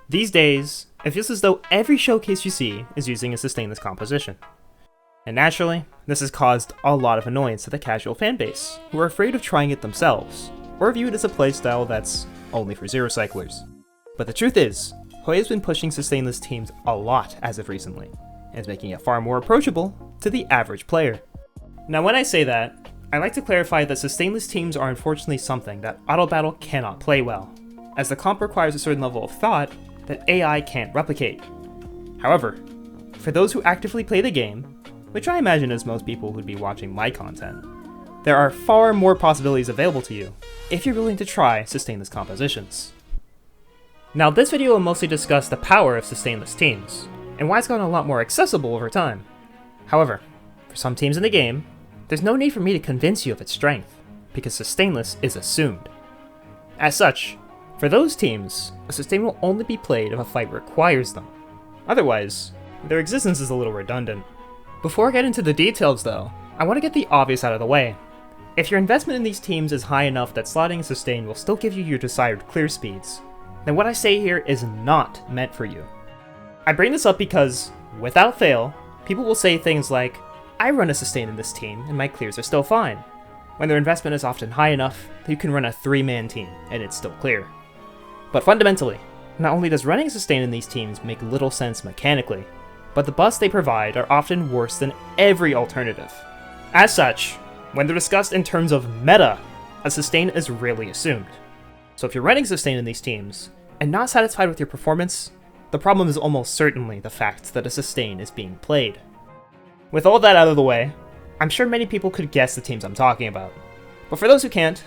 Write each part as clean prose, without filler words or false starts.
These days, it feels as though every showcase you see is using a Sustainless composition. And naturally, this has caused a lot of annoyance to the casual fanbase, who are afraid of trying it themselves, or view it as a playstyle that's only for zero cyclers. But the truth is, Honkai has been pushing Sustainless Teams a lot as of recently, and is making it far more approachable to the average player. Now when I say that, I like to clarify that Sustainless Teams are unfortunately something that Auto Battle cannot play well, as the comp requires a certain level of thought that AI can't replicate. However, for those who actively play the game, which I imagine is most people who'd be watching my content, there are far more possibilities available to you if you're willing to try Sustainless compositions. Now this video will mostly discuss the power of Sustainless Teams, and why it's gotten a lot more accessible over time. However, for some teams in the game, there's no need for me to convince you of its strength, because Sustainless is assumed. As such, for those teams, a sustain will only be played if a fight requires them. Otherwise, their existence is a little redundant. Before I get into the details though, I want to get the obvious out of the way. If your investment in these teams is high enough that slotting a sustain will still give you your desired clear speeds, then what I say here is not meant for you. I bring this up because, without fail, people will say things like, I run a sustain in this team and my clears are still fine, when their investment is often high enough that you can run a 3-man team and it's still clear. But fundamentally, not only does running a sustain in these teams make little sense mechanically, but the buffs they provide are often worse than every alternative. As such, when they're discussed in terms of meta, a sustain is rarely assumed. So if you're running sustain in these teams, and not satisfied with your performance, the problem is almost certainly the fact that a sustain is being played. With all that out of the way, I'm sure many people could guess the teams I'm talking about. But for those who can't,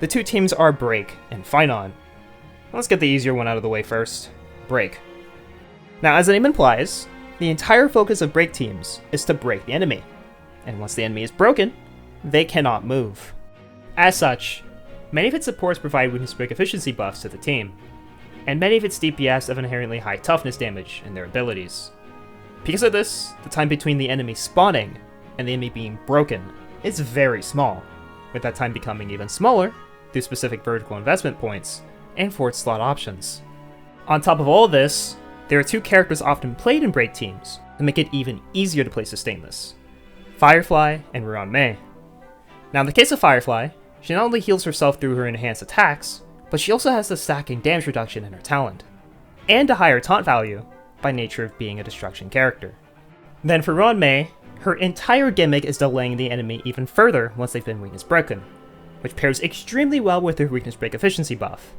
the two teams are Break and Finon. Let's get the easier one out of the way first. Break. Now as the name implies, the entire focus of Break teams is to break the enemy, and once the enemy is broken, they cannot move. As such, many of its supports provide weakness break efficiency buffs to the team, and many of its DPS have inherently high toughness damage in their abilities. Because of this, the time between the enemy spawning and the enemy being broken is very small, with that time becoming even smaller through specific vertical investment points and forward slot options. On top of all of this, there are two characters often played in Break teams that make it even easier to play Sustainless: Firefly and Ruan Mei. Now in the case of Firefly, she not only heals herself through her enhanced attacks, but she also has the stacking damage reduction in her talent, and a higher taunt value by nature of being a destruction character. Then for Ruan Mei, her entire gimmick is delaying the enemy even further once they've been weakness broken, which pairs extremely well with her weakness break efficiency buff.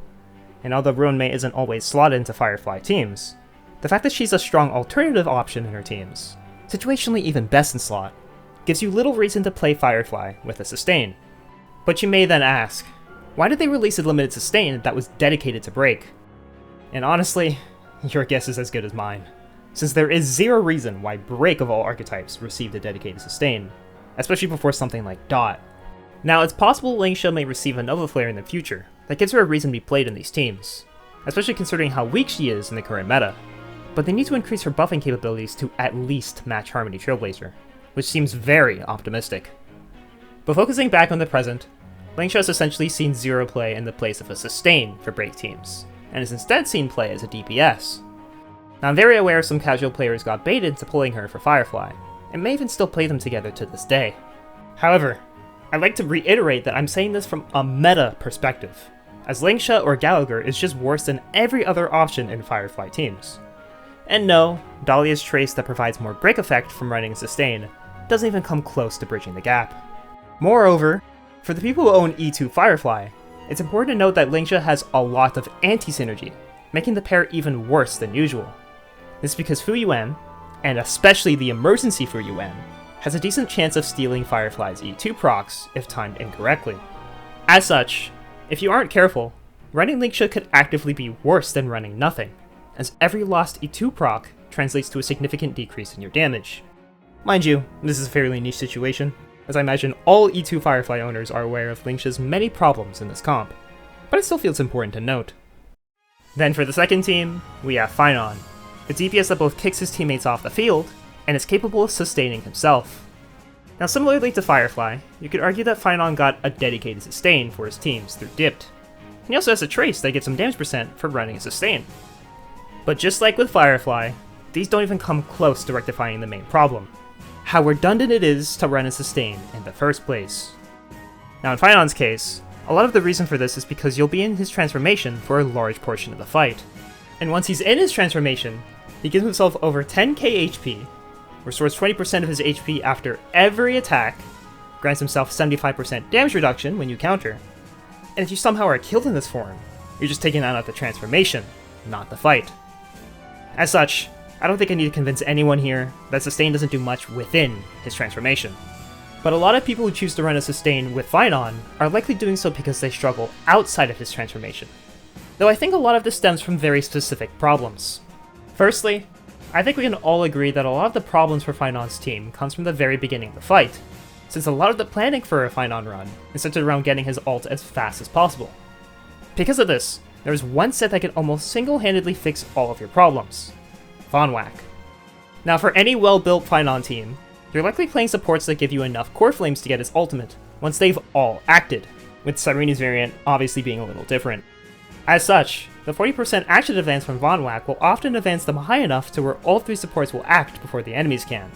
And although Ruan Mei isn't always slotted into Firefly teams, the fact that she's a strong alternative option in her teams, situationally even best in slot, gives you little reason to play Firefly with a sustain. But you may then ask, why did they release a limited sustain that was dedicated to Break? And honestly, your guess is as good as mine, since there is zero reason why Break of all archetypes received a dedicated sustain, especially before something like Dot. Now it's possible Lingsha may receive a Nova Flare in the future that gives her a reason to be played in these teams, especially considering how weak she is in the current meta, but they need to increase her buffing capabilities to at least match Harmony Trailblazer, which seems very optimistic. But focusing back on the present, Lingsha has essentially seen zero play in the place of a sustain for Break teams, and is instead seen play as a DPS. Now I'm very aware some casual players got baited into pulling her for Firefly, and may even still play them together to this day. However, I'd like to reiterate that I'm saying this from a meta perspective, as Lingsha or Gallagher is just worse than every other option in Firefly teams. And no, Dahlia's trace that provides more break effect from running a sustain doesn't even come close to bridging the gap. Moreover, for the people who own E2 Firefly, it's important to note that Lingsha has a lot of anti-synergy, making the pair even worse than usual. This is because Fu Yuan, and especially the emergency Fu Yuan, has a decent chance of stealing Firefly's E2 procs if timed incorrectly. As such, if you aren't careful, running Lingsha could actively be worse than running nothing, as every lost E2 proc translates to a significant decrease in your damage. Mind you, this is a fairly niche situation, as I imagine all E2 Firefly owners are aware of Lingsha's many problems in this comp, but it still feels important to note. Then for the second team, we have Finon, a DPS that both kicks his teammates off the field, and is capable of sustaining himself. Now similarly to Firefly, you could argue that Finon got a dedicated sustain for his teams through Dipped, and he also has a trace that gives him damage percent for running a sustain. But just like with Firefly, these don't even come close to rectifying the main problem: how redundant it is to run a sustain in the first place. Now in Finon's case, a lot of the reason for this is because you'll be in his transformation for a large portion of the fight. And once he's in his transformation, he gives himself over 10k HP, restores 20% of his HP after every attack, grants himself 75% damage reduction when you counter, and if you somehow are killed in this form, you're just taken out of the transformation, not the fight. As such, I don't think I need to convince anyone here that Sustain doesn't do much within his transformation. But a lot of people who choose to run a Sustain with Finon are likely doing so because they struggle outside of his transformation. Though I think a lot of this stems from very specific problems. Firstly, I think we can all agree that a lot of the problems for Finon's team comes from the very beginning of the fight, since a lot of the planning for a Finon run is centered around getting his ult as fast as possible. Because of this, there is one set that can almost single-handedly fix all of your problems: Vonwhack. Now for any well-built Finon team, you're likely playing supports that give you enough core flames to get his ultimate once they've all acted, with Cyreni's variant obviously being a little different. As such, the 40% action advance from Vonwhack will often advance them high enough to where all 3 supports will act before the enemies can,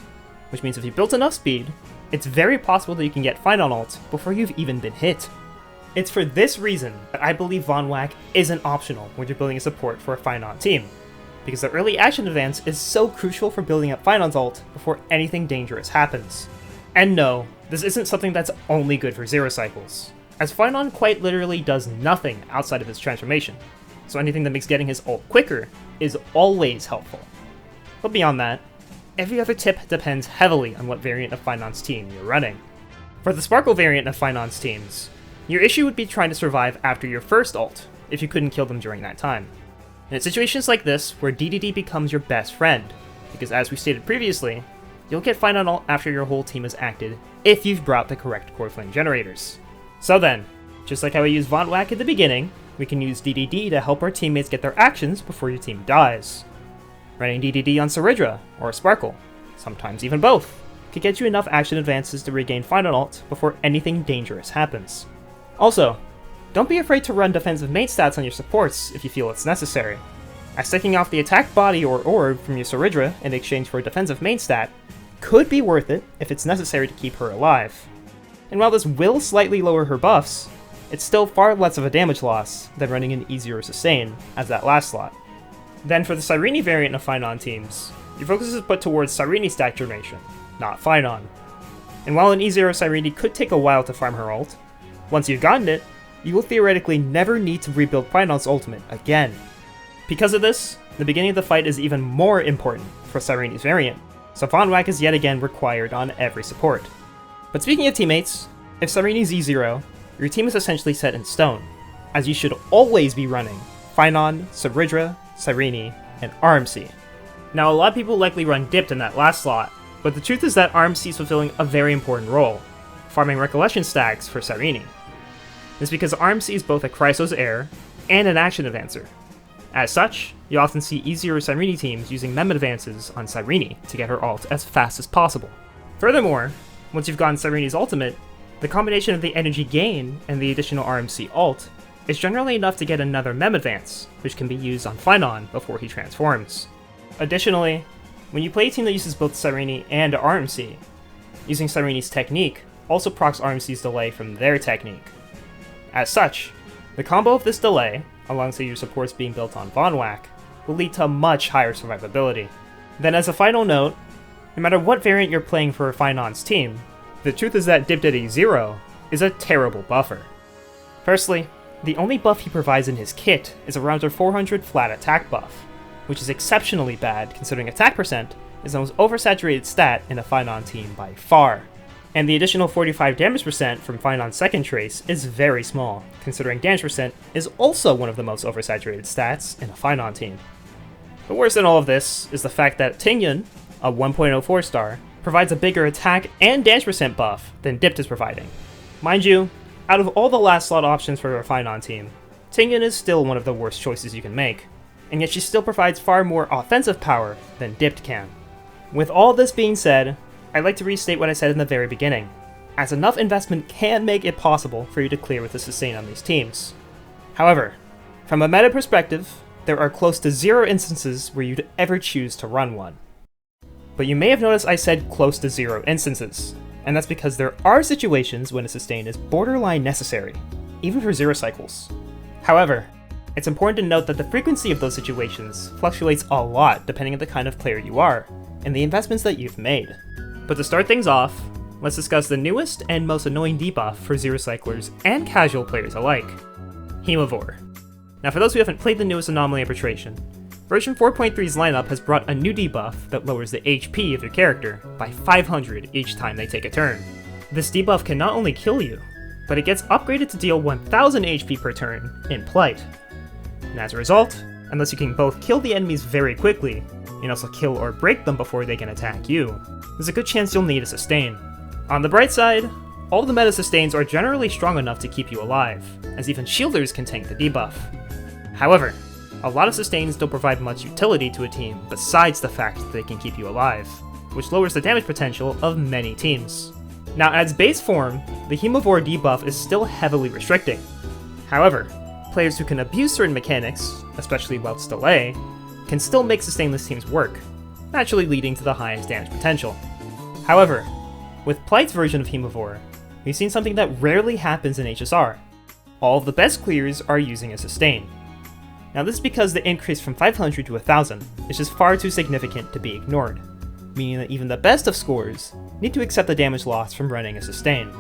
which means if you built enough speed, it's very possible that you can get Finon ult before you've even been hit. It's for this reason that I believe Vonwhack isn't optional when you're building a support for a Finon team, because the early action advance is so crucial for building up Finon's ult before anything dangerous happens. And no, this isn't something that's only good for 0 cycles, as Finon quite literally does nothing outside of his transformation, so anything that makes getting his ult quicker is always helpful. But beyond that, every other tip depends heavily on what variant of Finon's team you're running. For the Sparkle variant of Finon's teams, your issue would be trying to survive after your first ult, if you couldn't kill them during that time. And it's situations like this where DDD becomes your best friend, because as we stated previously, you'll get Finon ult after your whole team has acted if you've brought the correct core flame generators. So then, just like how we used Vonwhack at the beginning, we can use DDD to help our teammates get their actions before your team dies. Running DDD on Saridra, or Sparkle, sometimes even both, could get you enough action advances to regain Finon ult before anything dangerous happens. Also, don't be afraid to run defensive main stats on your supports if you feel it's necessary, as taking off the attack body or orb from your Saridra in exchange for a defensive main stat could be worth it if it's necessary to keep her alive. And while this will slightly lower her buffs, it's still far less of a damage loss than running an easier sustain as that last slot. Then for the Cyrene variant of Finon teams, your focus is put towards Cyrene stack generation, not Finon. And while an E0 Cyrene could take a while to farm her ult, once you've gotten it, you will theoretically never need to rebuild Finon's ultimate again. Because of this, the beginning of the fight is even more important for Cyrene's variant, so Vonwhack is yet again required on every support. But speaking of teammates, if Cyrene's E0, your team is essentially set in stone, as you should always be running Finon, Saridra, Cyrene, and RMC. Now a lot of people likely run Dipped in that last slot, but the truth is that RMC is fulfilling a very important role, farming recollection stacks for Cyrene. This is because RMC is both a Chrysos heir and an action advancer. As such, you often see easier Cyrene teams using mem advances on Cyrene to get her ult as fast as possible. Furthermore, once you've gotten Cyrene's ultimate, the combination of the energy gain and the additional RMC ult is generally enough to get another mem advance, which can be used on Finon before he transforms. Additionally, when you play a team that uses both Cyrene and RMC, using Cyrene's technique also procs RMC's delay from their technique. As such, the combo of this delay, alongside your supports being built on Vonwhack, will lead to much higher survivability. Then as a final note, no matter what variant you're playing for Finon's team, the truth is that Dipped at E0 is a terrible buffer. Firstly, the only buff he provides in his kit is around a 400 flat attack buff, which is exceptionally bad considering attack percent is the most oversaturated stat in a Finon team by far. And the additional 45 damage percent from Finon's second trace is very small, considering damage percent is also one of the most oversaturated stats in a Finon team. But worse than all of this is the fact that Tingyun, a 1.04 star, provides a bigger attack and damage percent buff than Dipped is providing. Mind you, out of all the last slot options for a Finon team, Tingyun is still one of the worst choices you can make, and yet she still provides far more offensive power than Dipped can. With all this being said, I'd like to restate what I said in the very beginning, as enough investment can make it possible for you to clear with a sustain on these teams. However, from a meta perspective, there are close to 0 instances where you'd ever choose to run one. But you may have noticed I said close to 0 instances, and that's because there are situations when a sustain is borderline necessary, even for 0 cycles. However, it's important to note that the frequency of those situations fluctuates a lot depending on the kind of player you are, and the investments that you've made. But to start things off, let's discuss the newest and most annoying debuff for 0 cyclers and casual players alike, Hemovore. Now for those who haven't played the newest Anomaly Arbitration, version 4.3's lineup has brought a new debuff that lowers the HP of your character by 500 each time they take a turn. This debuff can not only kill you, but it gets upgraded to deal 1000 HP per turn in Plight. And as a result, unless you can both kill the enemies very quickly, and also kill or break them before they can attack you, there's a good chance you'll need a sustain. On the bright side, all of the meta sustains are generally strong enough to keep you alive, as even shielders can tank the debuff. However, a lot of sustains don't provide much utility to a team besides the fact that they can keep you alive, which lowers the damage potential of many teams. Now at its base form, the Hemovore debuff is still heavily restricting. However, players who can abuse certain mechanics, especially whilst delay, can still make Sustainless Teams work, naturally leading to the highest damage potential. However, with Plight's version of Hemovore, we've seen something that rarely happens in HSR. All of the best clears are using a sustain. Now this is because the increase from 500 to 1000 is just far too significant to be ignored, meaning that even the best of scorers need to accept the damage loss from running a sustain.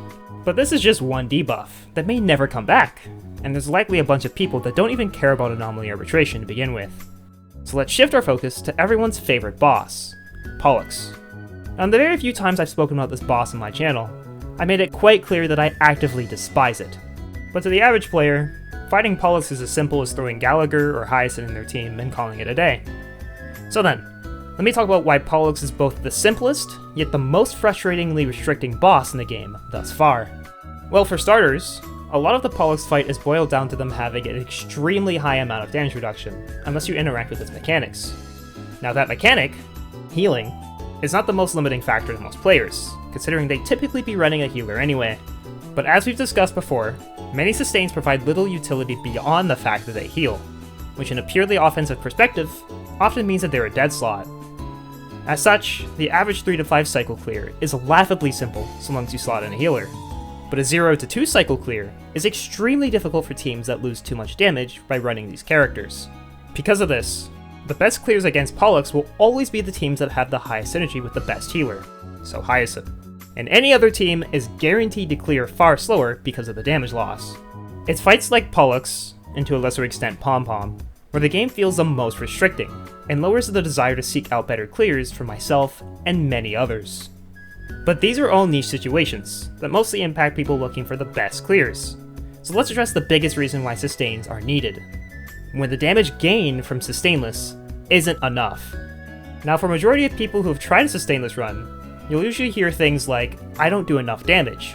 But this is just one debuff that may never come back, and there's likely a bunch of people that don't even care about Anomaly Arbitration to begin with. So let's shift our focus to everyone's favorite boss, Pollux. Now, in the very few times I've spoken about this boss on my channel, I made it quite clear that I actively despise it. But to the average player, fighting Pollux is as simple as throwing Gallagher or Hyacinth in their team and calling it a day. So then, let me talk about why Pollux is both the simplest, yet the most frustratingly restricting boss in the game thus far. Well, for starters, a lot of the Pollux fight is boiled down to them having an extremely high amount of damage reduction, unless you interact with its mechanics. Now that mechanic, healing, is not the most limiting factor to most players, considering they typically be running a healer anyway. But as we've discussed before, many sustains provide little utility beyond the fact that they heal, which in a purely offensive perspective, often means that they're a dead slot. As such, the average 3 to 5 cycle clear is laughably simple so long as you slot in a healer, but a 0 to 2 cycle clear is extremely difficult for teams that lose too much damage by running these characters. Because of this, the best clears against Pollux will always be the teams that have the highest synergy with the best healer, so Hyacinth. And any other team is guaranteed to clear far slower because of the damage loss. It's fights like Pollux, and to a lesser extent Pom Pom, where the game feels the most restricting, and lowers the desire to seek out better clears for myself and many others. But these are all niche situations that mostly impact people looking for the best clears. So let's address the biggest reason why sustains are needed, when the damage gained from sustainless isn't enough. Now for a majority of people who have tried a sustainless run, you'll usually hear things like, I don't do enough damage,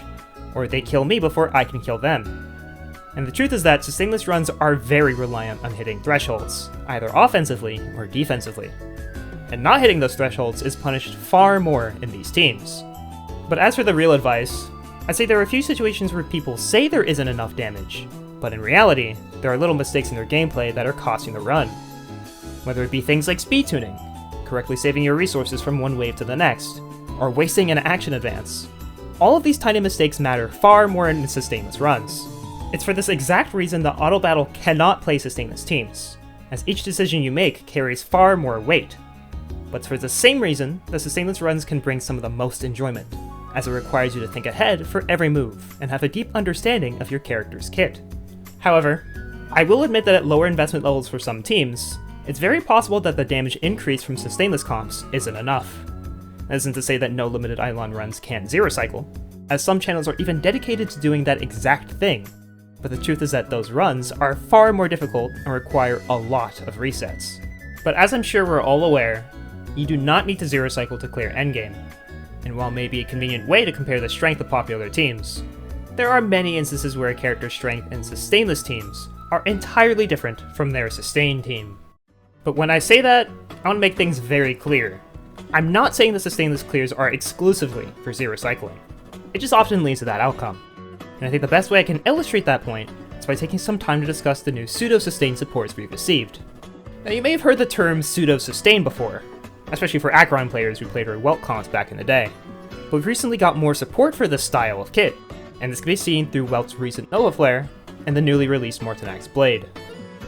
or they kill me before I can kill them. And the truth is that sustainless runs are very reliant on hitting thresholds, either offensively or defensively. And not hitting those thresholds is punished far more in these teams. But as for the real advice, I'd say there are a few situations where people say there isn't enough damage, but in reality, there are little mistakes in their gameplay that are costing the run. Whether it be things like speed tuning, correctly saving your resources from one wave to the next, or wasting an action advance. All of these tiny mistakes matter far more in sustainless runs. It's for this exact reason that auto battle cannot play sustainless teams, as each decision you make carries far more weight. But it's for the same reason that sustainless runs can bring some of the most enjoyment, as it requires you to think ahead for every move and have a deep understanding of your character's kit. However, I will admit that at lower investment levels for some teams, it's very possible that the damage increase from sustainless comps isn't enough. That isn't to say that no limited Eidolon runs can't zero cycle, as some channels are even dedicated to doing that exact thing, but the truth is that those runs are far more difficult and require a lot of resets. But as I'm sure we're all aware, you do not need to zero cycle to clear endgame, and while it may be a convenient way to compare the strength of popular teams, there are many instances where a character's strength in sustainless teams are entirely different from their sustain team. But when I say that, I want to make things very clear. I'm not saying the sustainless clears are exclusively for zero cycling. It just often leads to that outcome. And I think the best way I can illustrate that point is by taking some time to discuss the new Pseudo-Sustains supports we've received. Now you may have heard the term Pseudo-Sustain before, especially for Acheron players who played her Welt comps back in the day, but we've recently got more support for this style of kit, and this can be seen through Welt's recent Nova Flare and the newly released Mortonax Blade.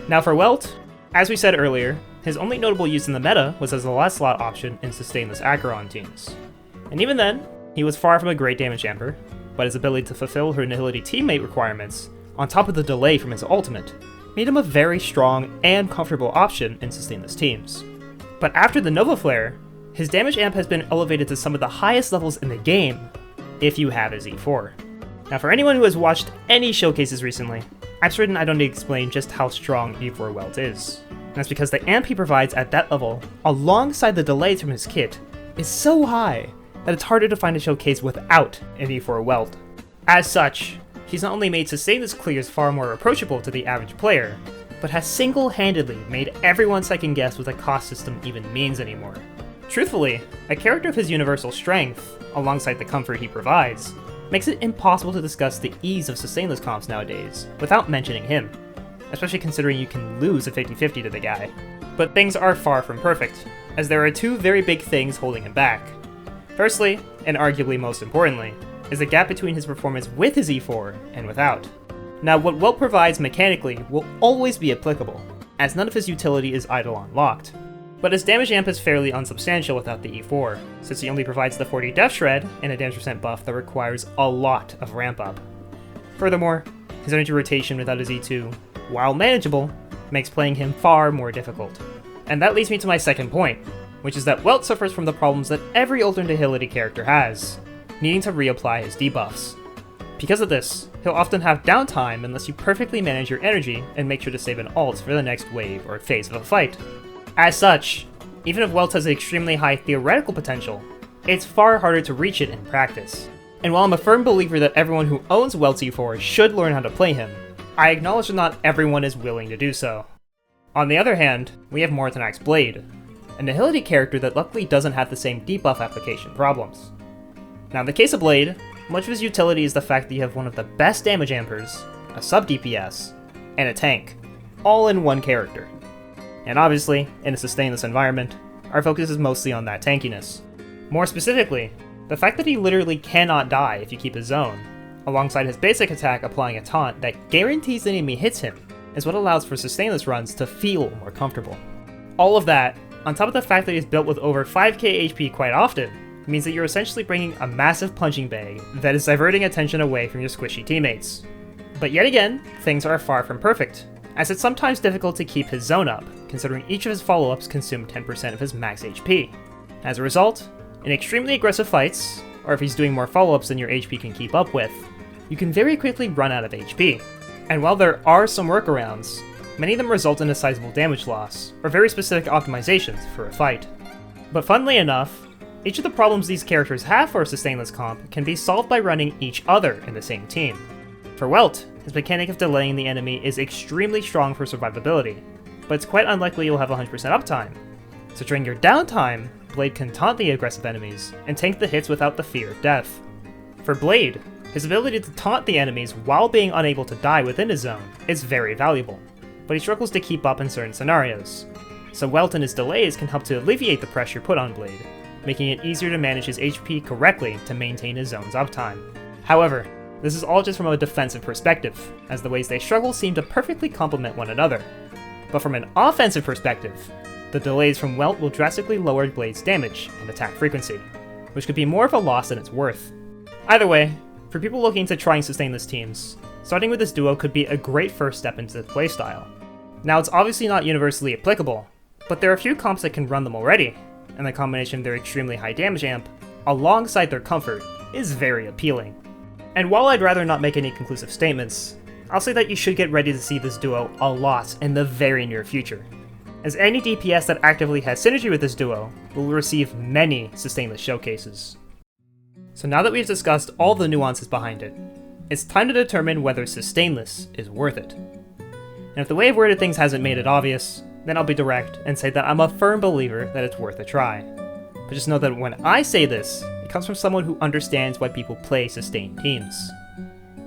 Now for Welt, as we said earlier, his only notable use in the meta was as a last slot option in Sustainless Acheron teams. And even then, he was far from a great damage amper, but his ability to fulfill her Nihility teammate requirements, on top of the delay from his ultimate, made him a very strong and comfortable option in Sustainless teams. But after the Nova Flare, his damage amp has been elevated to some of the highest levels in the game, if you have his E4. Now for anyone who has watched any showcases recently, I'm certain I don't need to explain just how strong E4 Welt is. And that's because the amp he provides at that level, alongside the delays from his kit, is so high that it's harder to find a showcase without an E4 Welt. As such, he's not only made Sustainless clears far more approachable to the average player, but has single-handedly made everyone second guess what the cost system even means anymore. Truthfully, a character of his universal strength, alongside the comfort he provides, makes it impossible to discuss the ease of Sustainless comps nowadays without mentioning him, especially considering you can lose a 50-50 to the guy. But things are far from perfect, as there are two very big things holding him back. Firstly, and arguably most importantly, is the gap between his performance with his E4 and without. Now what Welt provides mechanically will always be applicable, as none of his utility is Eidolon locked. But his damage amp is fairly unsubstantial without the E4, since he only provides the 40 Death Shred and a damage percent buff that requires a lot of ramp up. Furthermore, his energy rotation without his E2, while manageable, makes playing him far more difficult. And that leads me to my second point, which is that Welt suffers from the problems that every Ultra Nihility character has, needing to reapply his debuffs. Because of this, he'll often have downtime unless you perfectly manage your energy and make sure to save an ult for the next wave or phase of a fight. As such, even if Welt has extremely high theoretical potential, it's far harder to reach it in practice. And while I'm a firm believer that everyone who owns Welt's E4 should learn how to play him, I acknowledge that not everyone is willing to do so. On the other hand, we have Mortonax Blade, a Nihility character that luckily doesn't have the same debuff application problems. Now in the case of Blade, much of his utility is the fact that you have one of the best damage ampers, a sub DPS, and a tank, all in one character. And obviously, in a Sustainless environment, our focus is mostly on that tankiness. More specifically, the fact that he literally cannot die if you keep his zone, alongside his basic attack applying a taunt that guarantees the enemy hits him, is what allows for Sustainless runs to feel more comfortable. All of that, on top of the fact that he's built with over 5k HP quite often, means that you're essentially bringing a massive punching bag that is diverting attention away from your squishy teammates. But yet again, things are far from perfect, as it's sometimes difficult to keep his zone up, considering each of his follow-ups consume 10% of his max HP. As a result, in extremely aggressive fights, or if he's doing more follow-ups than your HP can keep up with, you can very quickly run out of HP. And while there are some workarounds, many of them result in a sizable damage loss, or very specific optimizations for a fight. But funnily enough, each of the problems these characters have for a Sustainless comp can be solved by running each other in the same team. For Welt, his mechanic of delaying the enemy is extremely strong for survivability, but it's quite unlikely you'll have 100% uptime. So during your downtime, Blade can taunt the aggressive enemies and tank the hits without the fear of death. For Blade, his ability to taunt the enemies while being unable to die within his zone is very valuable, but he struggles to keep up in certain scenarios. So Welt and his delays can help to alleviate the pressure put on Blade, making it easier to manage his HP correctly to maintain his zone's uptime. However, this is all just from a defensive perspective, as the ways they struggle seem to perfectly complement one another. But from an offensive perspective, the delays from Welt will drastically lower Blade's damage and attack frequency, which could be more of a loss than it's worth. Either way, for people looking to trying Sustainless teams, starting with this duo could be a great first step into the playstyle. Now it's obviously not universally applicable, but there are a few comps that can run them already, and the combination of their extremely high damage amp, alongside their comfort, is very appealing. And while I'd rather not make any conclusive statements, I'll say that you should get ready to see this duo a lot in the very near future, as any DPS that actively has synergy with this duo will receive many Sustainless showcases. So now that we've discussed all the nuances behind it, it's time to determine whether Sustainless is worth it. And if the way I've worded things hasn't made it obvious, then I'll be direct and say that I'm a firm believer that it's worth a try. But just know that when I say this, it comes from someone who understands why people play sustained teams.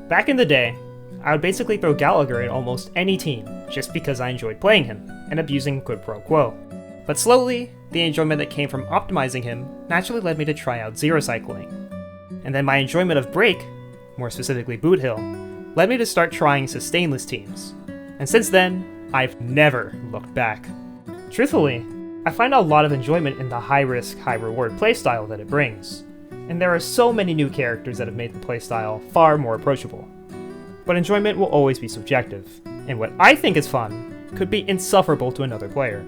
Back in the day, I would basically throw Gallagher in almost any team, just because I enjoyed playing him, and abusing quid pro quo. But slowly, the enjoyment that came from optimizing him naturally led me to try out zero cycling. And then my enjoyment of Break, more specifically Boot Hill, led me to start trying Sustainless Teams. And since then, I've never looked back. Truthfully, I find a lot of enjoyment in the high-risk, high-reward playstyle that it brings, and there are so many new characters that have made the playstyle far more approachable. But enjoyment will always be subjective, and what I think is fun could be insufferable to another player.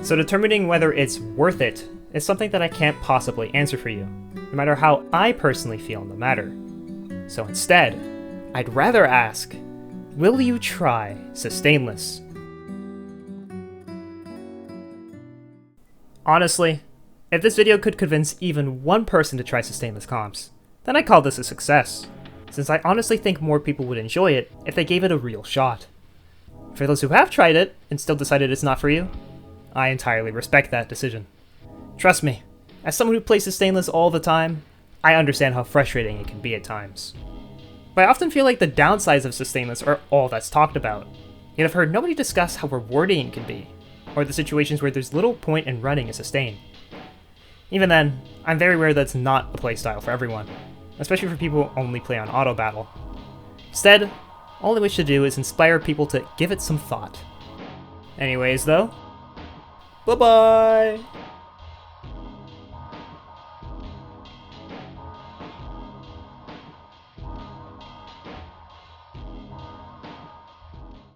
So determining whether it's worth it is something that I can't possibly answer for you, no matter how I personally feel on the matter. So instead, I'd rather ask, will you try Sustainless? Honestly, if this video could convince even one person to try Sustainless comps, then I call this a success, since I honestly think more people would enjoy it if they gave it a real shot. For those who have tried it and still decided it's not for you, I entirely respect that decision. Trust me, as someone who plays Sustainless all the time, I understand how frustrating it can be at times. But I often feel like the downsides of Sustainless are all that's talked about, yet I've heard nobody discuss how rewarding it can be, or the situations where there's little point in running a sustain. Even then, I'm very aware that's not a playstyle for everyone, especially for people who only play on auto battle. Instead, all I wish to do is inspire people to give it some thought. Anyways though, bye bye!